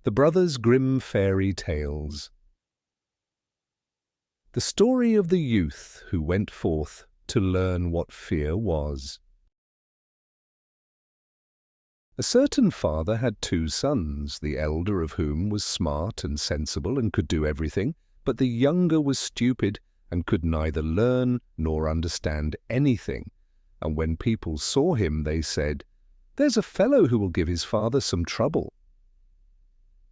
The Brothers Grimm Fairy Tales. The story of the youth who went forth to learn what fear was. A certain father had 2 sons, the elder of whom was smart and sensible and could do everything, but the younger was stupid and could neither learn nor understand anything. And when people saw him, they said, "There's a fellow who will give his father some trouble."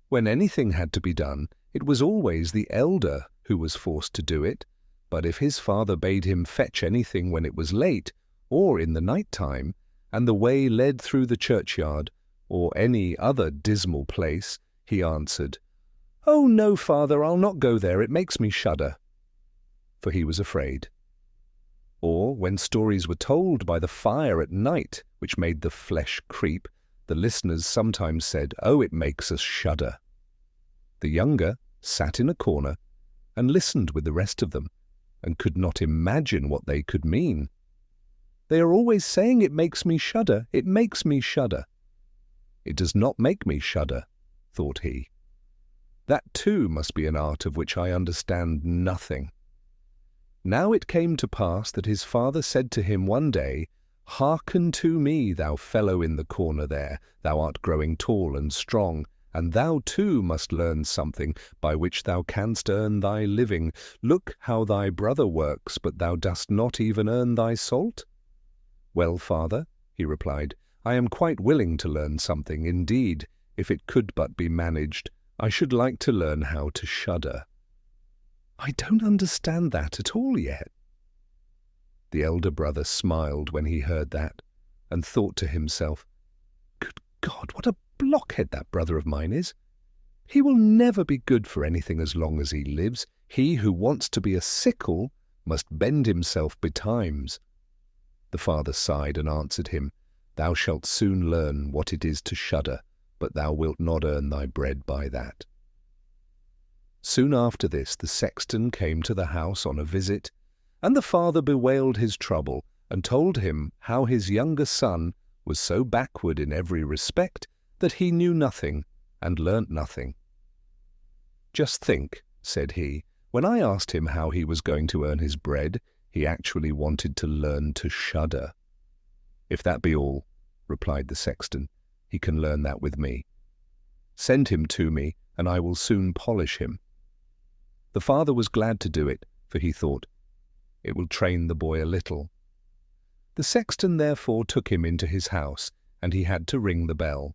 When anything had to be done, it was always the elder who was forced to do it, but if his father bade him fetch anything when it was late, or in the night time, and the way led through the churchyard, or any other dismal place, he answered, "Oh, no, father, I'll not go there, it makes me shudder," for he was afraid. Or when stories were told by the fire at night, which made the flesh creep, the listeners sometimes said, "Oh, it makes us shudder." The younger sat in a corner and listened with the rest of them, and could not imagine what they could mean. "They are always saying it makes me shudder, it makes me shudder." "It does not make me shudder," thought he. "That too must be an art of which I understand nothing." Now it came to pass that his father said to him one day, "Hearken to me, thou fellow in the corner there, thou art growing tall and strong, and thou too must learn something by which thou canst earn thy living. Look how thy brother works, but thou dost not even earn thy salt." "Well, father," he replied, "I am quite willing to learn something. Indeed, if it could but be managed, I should like to learn how to shudder." "I don't understand that at all yet." The elder brother smiled when he heard that, and thought to himself, "Good God, what a blockhead that brother of mine is! He will never be good for anything as long as he lives. He who wants to be a sickle must bend himself betimes." The father sighed and answered him, "Thou shalt soon learn what it is to shudder, but thou wilt not earn thy bread by that." Soon after this the sexton came to the house on a visit, and the father bewailed his trouble and told him how his younger son was so backward in every respect that he knew nothing and learnt nothing. "Just think," said he, "when I asked him how he was going to earn his bread, he actually wanted to learn to shudder." "If that be all," replied the sexton, "he can learn that with me. Send him to me, and I will soon polish him." The father was glad to do it, for he thought, "It will train the boy a little." The sexton therefore took him into his house, and he had to ring the bell.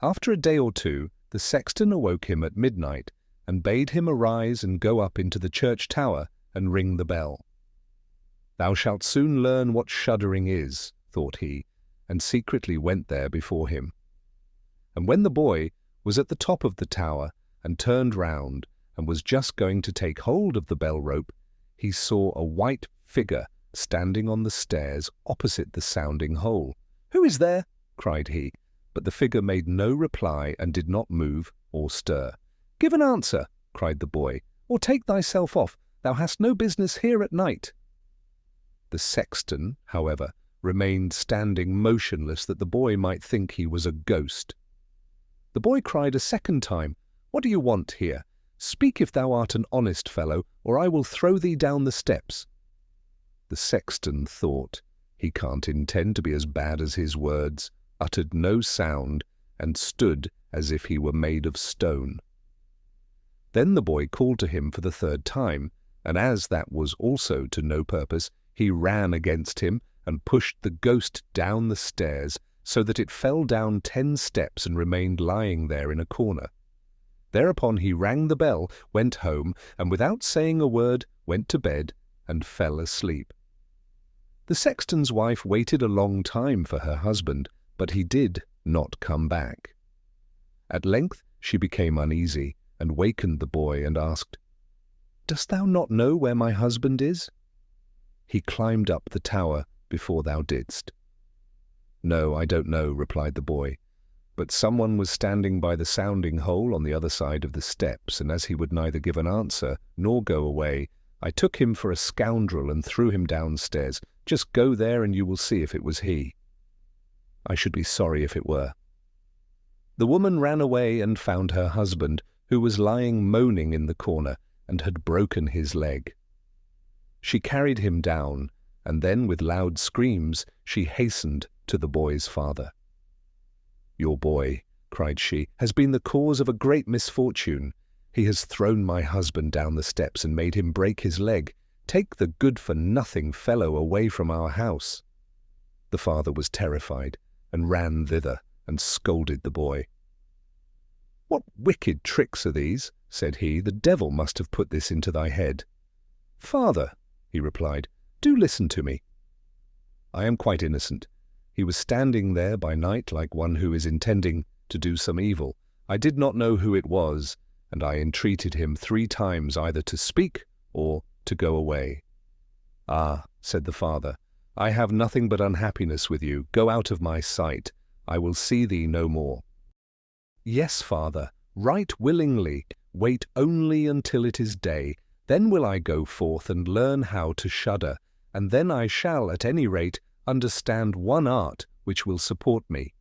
After a day or two, the sexton awoke him at midnight, and bade him arise and go up into the church tower and ring the bell. "Thou shalt soon learn what shuddering is," thought he, and secretly went there before him. And when the boy was at the top of the tower and turned round and was just going to take hold of the bell rope, he saw a white figure standing on the stairs opposite the sounding hole. "Who is there?" cried he, but the figure made no reply and did not move or stir. "Give an answer," cried the boy, "or take thyself off. Thou hast no business here at night." The sexton, however, remained standing motionless that the boy might think he was a ghost. The boy cried a second time, "What do you want here? Speak if thou art an honest fellow, or I will throw thee down the steps." The sexton thought, "He can't intend to be as bad as his words," uttered no sound, and stood as if he were made of stone. Then the boy called to him for the 3rd time, and as that was also to no purpose, he ran against him and pushed the ghost down the stairs, so that it fell down 10 steps and remained lying there in a corner. Thereupon he rang the bell, went home, and without saying a word, went to bed and fell asleep. The sexton's wife waited a long time for her husband, but he did not come back. At length she became uneasy, and wakened the boy and asked, "Dost thou not know where my husband is?" "He climbed up the tower before thou didst." "No, I don't know," replied the boy, "but someone was standing by the sounding hole on the other side of the steps, and as he would neither give an answer nor go away, I took him for a scoundrel and threw him downstairs. Just go there and you will see if it was he." "I should be sorry if it were." The woman ran away and found her husband, who was lying moaning in the corner and had broken his leg. She carried him down, and then with loud screams she hastened to the boy's father. "Your boy," cried she, "has been the cause of a great misfortune. He has thrown my husband down the steps and made him break his leg. Take the good-for-nothing fellow away from our house." The father was terrified and ran thither and scolded the boy. "What wicked tricks are these?" said he. "The devil must have put this into thy head." "Father," he replied, "do listen to me. I am quite innocent. He was standing there by night like one who is intending to do some evil. I did not know who it was, and I entreated him 3 times either to speak or to go away." "Ah," said the father, "I have nothing but unhappiness with you. Go out of my sight. I will see thee no more." "Yes, father, right willingly. Wait only until it is day. Then will I go forth and learn how to shudder, and then I shall, at any rate, understand one art which will support me."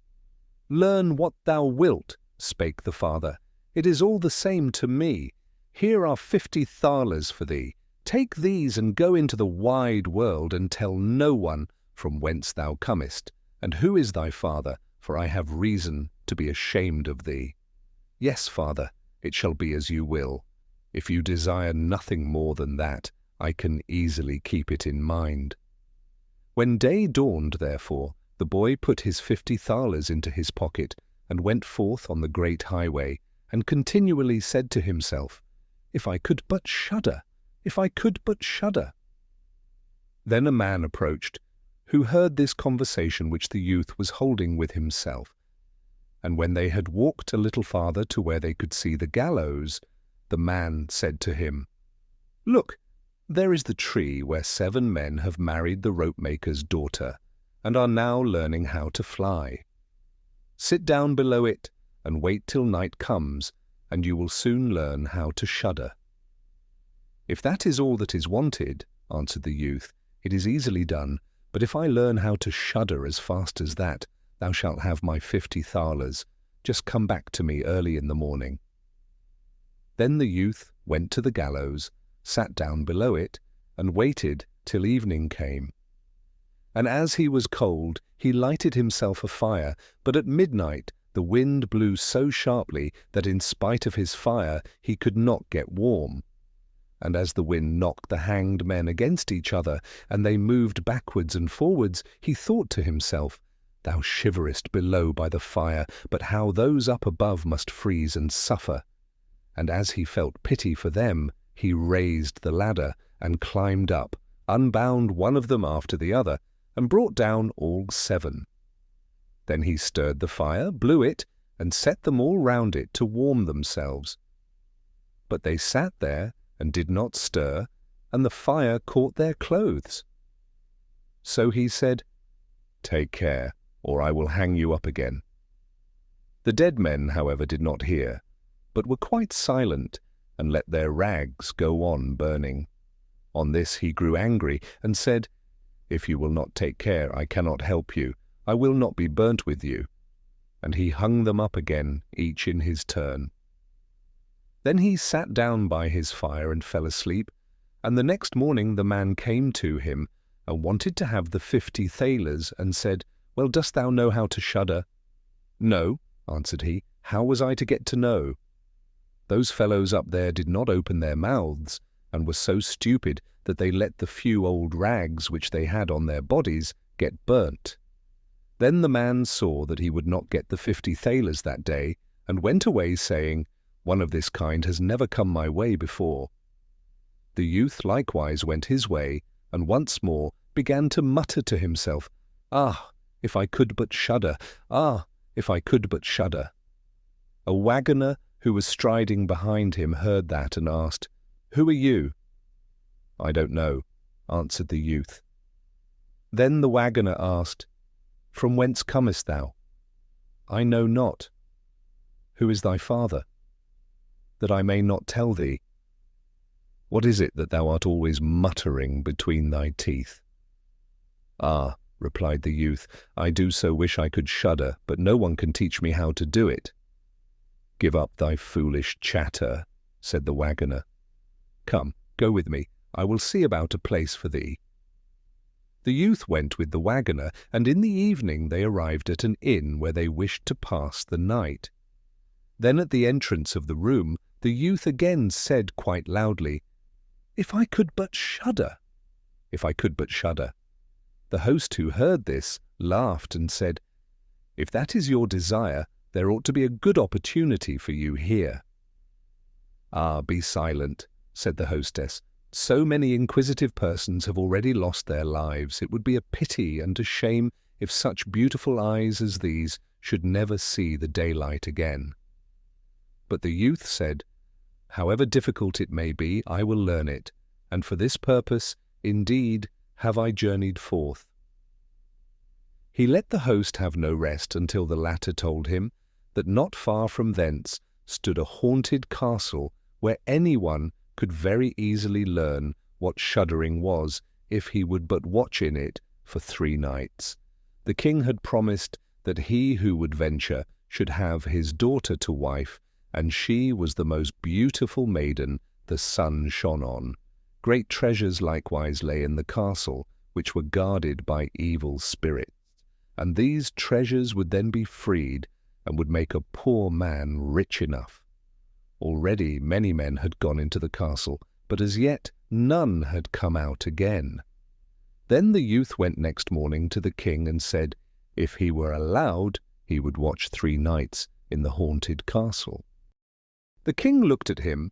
"Learn what thou wilt," spake the father. "It is all the same to me. Here are 50 thalers for thee. Take these and go into the wide world and tell no one from whence thou comest, and who is thy father, for I have reason to be ashamed of thee." "Yes, father, it shall be as you will. If you desire nothing more than that, I can easily keep it in mind." When day dawned, therefore, the boy put his 50 thalers into his pocket and went forth on the great highway, and continually said to himself, "If I could but shudder! If I could but shudder!" Then a man approached, who heard this conversation which the youth was holding with himself. And when they had walked a little farther to where they could see the gallows, the man said to him, "Look, there is the tree where 7 men have married the ropemaker's daughter, and are now learning how to fly. Sit down below it, and wait till night comes, and you will soon learn how to shudder." "If that is all that is wanted," answered the youth, "it is easily done, but if I learn how to shudder as fast as that, thou shalt have my 50 thalers. Just come back to me early in the morning." Then the youth went to the gallows, sat down below it, and waited till evening came. And as he was cold, he lighted himself a fire, but at midnight the wind blew so sharply that in spite of his fire he could not get warm. And as the wind knocked the hanged men against each other, and they moved backwards and forwards, he thought to himself, "Thou shiverest below by the fire, but how those up above must freeze and suffer." And as he felt pity for them, he raised the ladder and climbed up, unbound one of them after the other, and brought down all 7. Then he stirred the fire, blew it, and set them all round it to warm themselves. But they sat there and did not stir, and the fire caught their clothes. So he said, "Take care, or I will hang you up again." The dead men, however, did not hear, but were quite silent, and let their rags go on burning. On this he grew angry, and said, "If you will not take care, I cannot help you. I will not be burnt with you." And he hung them up again, each in his turn. Then he sat down by his fire and fell asleep, and the next morning the man came to him, and wanted to have the 50 thalers, and said, "Well, dost thou know how to shudder?" "No," answered he. "How was I to get to know? Those fellows up there did not open their mouths, and were so stupid that they let the few old rags which they had on their bodies get burnt." Then the man saw that he would not get the 50 thalers that day, and went away saying, "One of this kind has never come my way before." The youth likewise went his way, and once more began to mutter to himself, "Ah, if I could but shudder! Ah, if I could but shudder!" A waggoner who was striding behind him heard that, and asked, "Who are you?" "I don't know," answered the youth. Then the waggoner asked, "From whence comest thou?" "I know not." "Who is thy father?" "That I may not tell thee." "What is it that thou art always muttering between thy teeth?" "Ah," replied the youth, "I do so wish I could shudder, but no one can teach me how to do it." "Give up thy foolish chatter," said the waggoner. "Come, go with me. I will see about a place for thee." The youth went with the waggoner, and in the evening they arrived at an inn where they wished to pass the night. Then at the entrance of the room, the youth again said quite loudly, "If I could but shudder! If I could but shudder!" The host, who heard this, laughed and said, "If that is your desire, there ought to be a good opportunity for you here." "Ah, be silent," said the hostess. "So many inquisitive persons have already lost their lives. It would be a pity and a shame if such beautiful eyes as these should never see the daylight again." But the youth said, "However difficult it may be, I will learn it, and for this purpose, indeed, have I journeyed forth." He let the host have no rest until the latter told him that not far from thence stood a haunted castle where anyone could very easily learn what shuddering was if he would but watch in it for 3 nights. The king had promised that he who would venture should have his daughter to wife, and she was the most beautiful maiden the sun shone on. Great treasures likewise lay in the castle, which were guarded by evil spirits, and these treasures would then be freed and would make a poor man rich enough. Already many men had gone into the castle, but as yet none had come out again. Then the youth went next morning to the king and said, if he were allowed, he would watch 3 nights in the haunted castle. The king looked at him,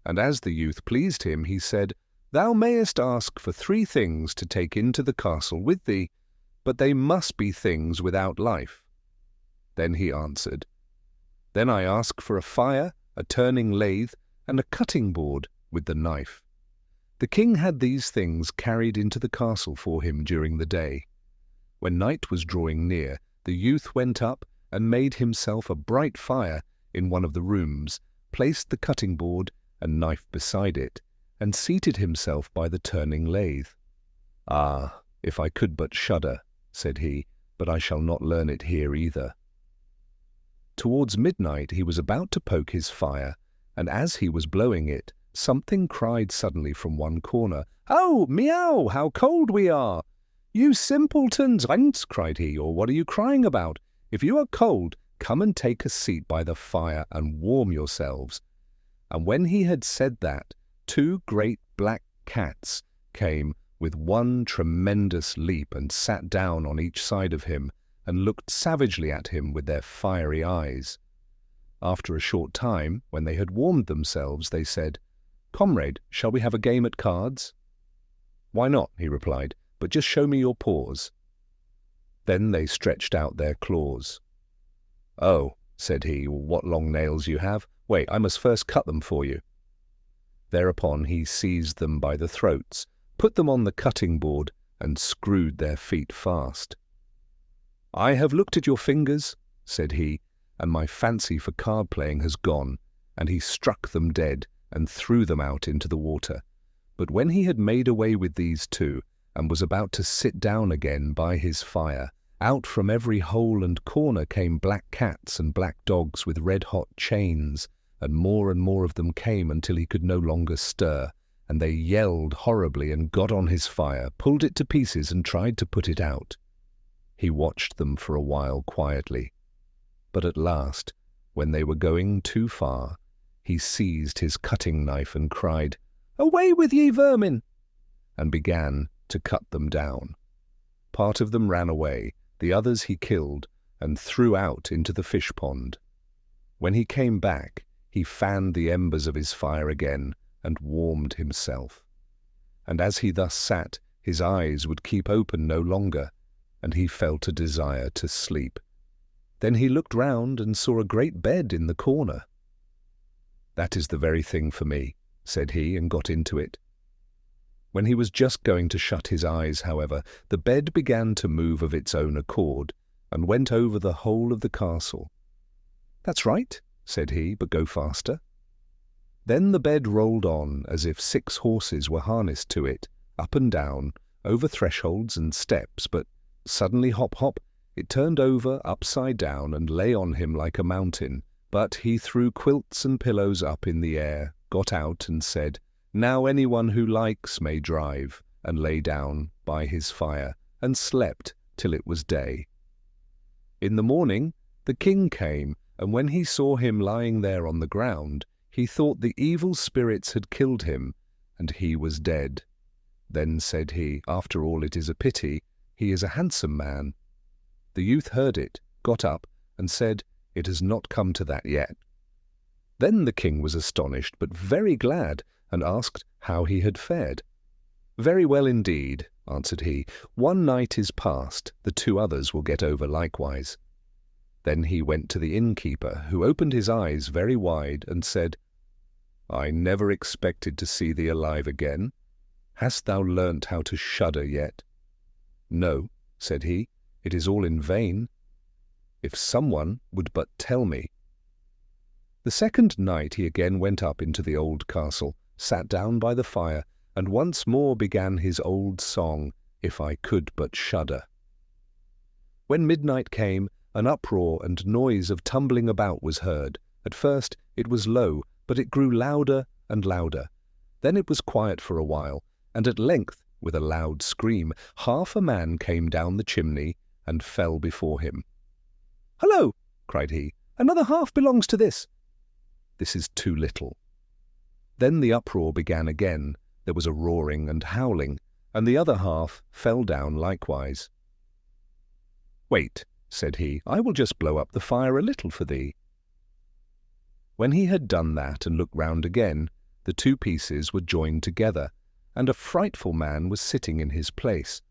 and as the youth pleased him, he said, "Thou mayest ask for 3 things to take into the castle with thee, but they must be things without life." Then he answered, "Then I ask for a fire, a turning lathe, and a cutting board with the knife." The king had these things carried into the castle for him during the day. When night was drawing near, the youth went up and made himself a bright fire in one of the rooms, placed the cutting board and knife beside it, and seated himself by the turning lathe. "Ah, if I could but shudder," said he, "but I shall not learn it here either." Towards midnight he was about to poke his fire, and as he was blowing it, something cried suddenly from one corner, "Oh, meow, how cold we are!" "You simpletons, Rents," cried he, "or what are you crying about? If you are cold, come and take a seat by the fire and warm yourselves." And when he had said that, 2 great black cats came with one tremendous leap and sat down on each side of him and looked savagely at him with their fiery eyes. After a short time, when they had warmed themselves, they said, "Comrade, shall we have a game at cards?" "Why not?" he replied, "but just show me your paws." Then they stretched out their claws. "Oh," said he, "what long nails you have! Wait, I must first cut them for you." Thereupon he seized them by the throats, put them on the cutting board, and screwed their feet fast. "I have looked at your fingers," said he, "and my fancy for card-playing has gone," and he struck them dead and threw them out into the water. But when he had made away with these 2, and was about to sit down again by his fire, out from every hole and corner came black cats and black dogs with red-hot chains, and more of them came until he could no longer stir, and they yelled horribly and got on his fire, pulled it to pieces and tried to put it out. He watched them for a while quietly, but at last, when they were going too far, he seized his cutting knife and cried, "Away with ye, vermin!" and began to cut them down. Part of them ran away, the others he killed and threw out into the fish pond. When he came back, he fanned the embers of his fire again and warmed himself. And as he thus sat, his eyes would keep open no longer, and he felt a desire to sleep. Then he looked round and saw a great bed in the corner. "That is the very thing for me," said he, and got into it. When he was just going to shut his eyes, however, the bed began to move of its own accord, and went over the whole of the castle. "That's right," said he, "but go faster." Then the bed rolled on as if 6 horses were harnessed to it, up and down, over thresholds and steps, but suddenly, hop, hop, it turned over upside down and lay on him like a mountain, But he threw quilts and pillows up in the air, got out and said, "Now anyone who likes may drive," and lay down by his fire, and slept till it was day. In the morning the king came, and when he saw him lying there on the ground, he thought the evil spirits had killed him, and he was dead. Then said he, "After all, it is a pity. He is a handsome man." The youth heard it, got up, and said, "It has not come to that yet." Then the king was astonished, but very glad, and asked how he had fared. "Very well indeed," answered he. "One night is past, the 2 others will get over likewise." Then he went to the innkeeper, who opened his eyes very wide, and said, "I never expected to see thee alive again. Hast thou learnt how to shudder yet?" "No," said he, "it is all in vain. If someone would but tell me." The second night he again went up into the old castle, sat down by the fire, and once more began his old song, "If I could but shudder." When midnight came, an uproar and noise of tumbling about was heard. At first it was low, but it grew louder and louder. Then it was quiet for a while, and at length, with a loud scream, half a man came down the chimney and fell before him. "Hullo!" cried he, "another half belongs to this." "This is too little." Then the uproar began again. There was a roaring and howling, and the other half fell down likewise. "Wait," said he, "I will just blow up the fire a little for thee." When he had done that and looked round again, the 2 pieces were joined together, and a frightful man was sitting in his place.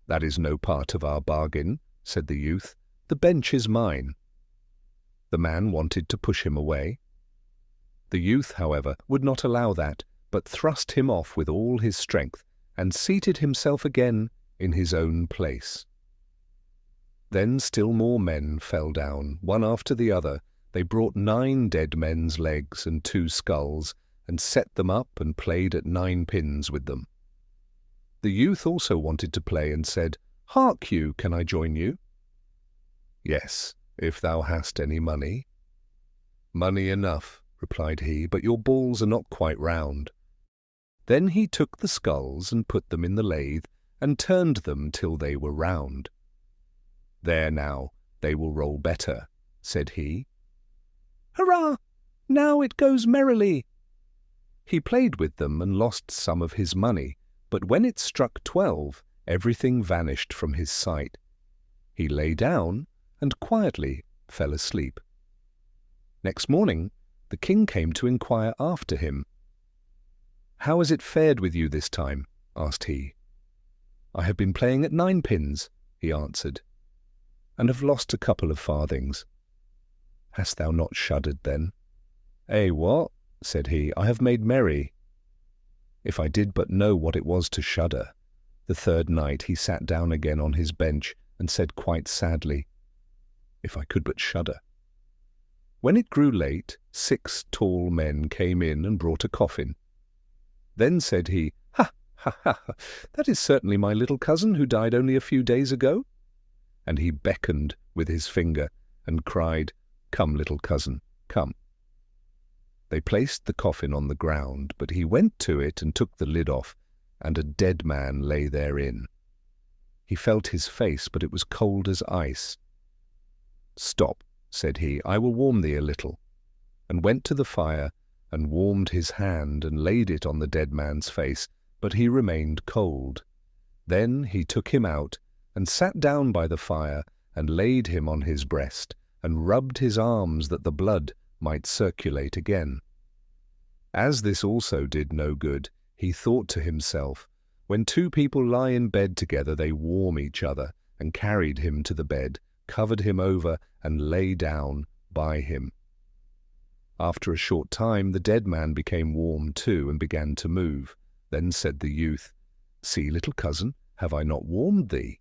"That is no part of our bargain," said the youth. "The bench is mine." The man wanted to push him away. The youth, however, would not allow that, but thrust him off with all his strength, and seated himself again in his own place. Then still more men fell down, one after the other. They brought 9 dead men's legs and 2 skulls, and set them up and played at 9 pins with them. The youth also wanted to play, and said, "Hark you, can I join you?" "Yes, if thou hast any money." "Money enough," replied he, "but your balls are not quite round." Then he took the skulls and put them in the lathe, and turned them till they were round. "There now, they will roll better," said he. "Hurrah! Now it goes merrily." He played with them and lost some of his money, but when it struck 12, everything vanished from his sight. He lay down and quietly fell asleep. Next morning the king came to inquire after him. "How has it fared with you this time?" asked he. "I have been playing at 9 pins," he answered, "and have lost a couple of farthings." "Hast thou not shuddered then?" "Eh, what?" said he, "I have made merry." If I did but know what it was to shudder. The 3rd night he sat down again on his bench, and said quite sadly, "If I could but shudder." When it grew late, 6 tall men came in and brought a coffin. Then said he, "Ha, ha, ha, that is certainly my little cousin who died only a few days ago." And he beckoned with his finger and cried, "Come, little cousin, come." They placed the coffin on the ground, but he went to it and took the lid off, and a dead man lay therein. He felt his face, but it was cold as ice. "Stop," said he, "I will warm thee a little," and went to the fire and warmed his hand and laid it on the dead man's face, but he remained cold. Then he took him out and sat down by the fire and laid him on his breast and rubbed his arms that the blood might circulate again. As this also did no good, he thought to himself, "When 2 people lie in bed together, they warm each other," and carried him to the bed, covered him over, and lay down by him. After a short time the dead man became warm too, and began to move. Then said the youth, "See, little cousin, have I not warmed thee?"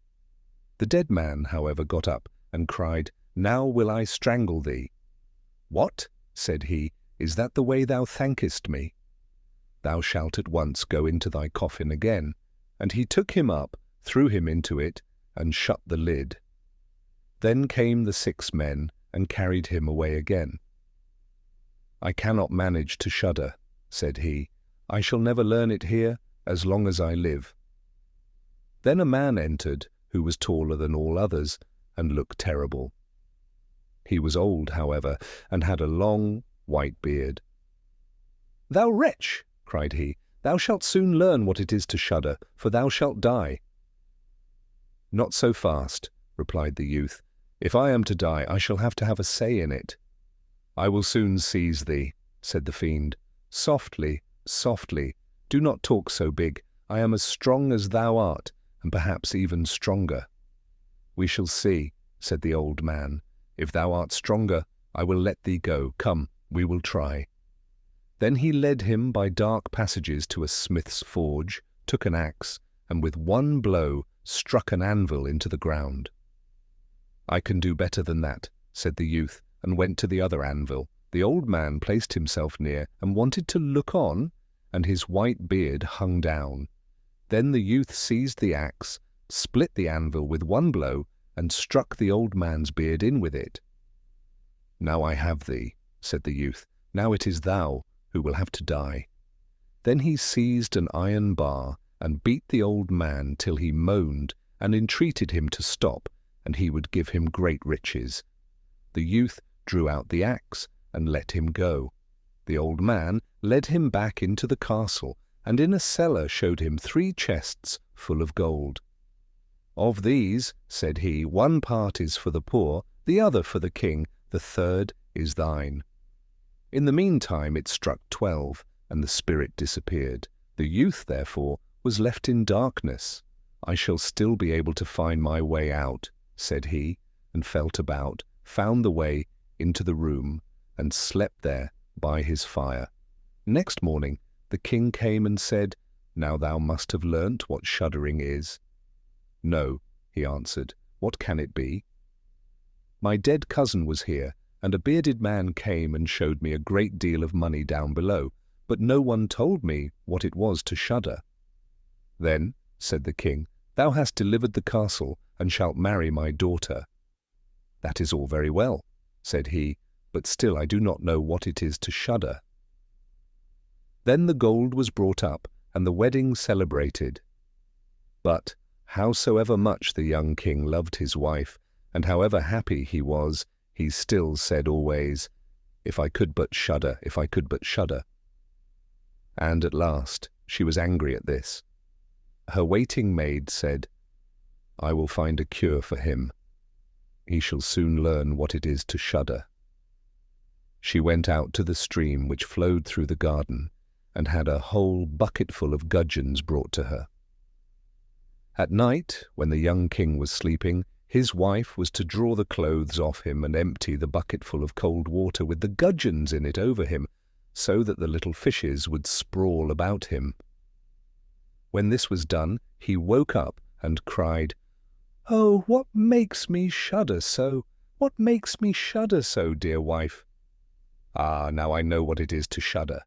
The dead man, however, got up and cried, "Now will I strangle thee." "What?" said he, "is that the way thou thankest me? Thou shalt at once go into thy coffin again." And he took him up, threw him into it, and shut the lid. Then came the 6 men, and carried him away again. "I cannot manage to shudder," said he. "I shall never learn it here as long as I live." Then a man entered who was taller than all others and looked terrible. He was old, however, and had a long white beard. "Thou wretch," cried he, "thou shalt soon learn what it is to shudder, for thou shalt die." "Not so fast," replied the youth. "If I am to die, I shall have to have a say in it." "I will soon seize thee," said the fiend. "Softly, softly, do not talk so big. I am as strong as thou art, and perhaps even stronger." "We shall see," said the old man. "If thou art stronger, I will let thee go. Come, we will try." Then he led him by dark passages to a smith's forge, took an axe, and with one blow struck an anvil into the ground. "I can do better than that," said the youth, and went to the other anvil. The old man placed himself near and wanted to look on, and his white beard hung down. Then the youth seized the axe, split the anvil with one blow, and struck the old man's beard in with it. "Now I have thee," said the youth. "Now it is thou who will have to die." Then he seized an iron bar and beat the old man till he moaned and entreated him to stop, and he would give him great riches. The youth drew out the axe and let him go. The old man led him back into the castle, and in a cellar showed him 3 chests full of gold. "Of these," said he, "one part is for the poor, the other for the king, the third is thine." In the meantime it struck 12, and the spirit disappeared. The youth, therefore, was left in darkness. "I shall still be able to find my way out," said he, and felt about, found the way into the room, and slept there by his fire. Next morning the king came and said, "Now thou must have learnt what shuddering is." "No," he answered. "What can it be?" "My dead cousin was here, and a bearded man came and showed me a great deal of money down below, but no one told me what it was to shudder." "Then," said the king, "thou hast delivered the castle, and shalt marry my daughter." "That is all very well," said he, "but still I do not know what it is to shudder." Then the gold was brought up, and the wedding celebrated. But howsoever much the young king loved his wife, and however happy he was, he still said always, "If I could but shudder, if I could but shudder." And at last she was angry at this. Her waiting maid said, "I will find a cure for him. He shall soon learn what it is to shudder." She went out to the stream which flowed through the garden, and had a whole bucketful of gudgeons brought to her. At night, when the young king was sleeping, his wife was to draw the clothes off him and empty the bucketful of cold water with the gudgeons in it over him, so that the little fishes would sprawl about him. When this was done, he woke up and cried, "Oh, what makes me shudder so? What makes me shudder so, dear wife?" "Ah, now I know what it is to shudder,"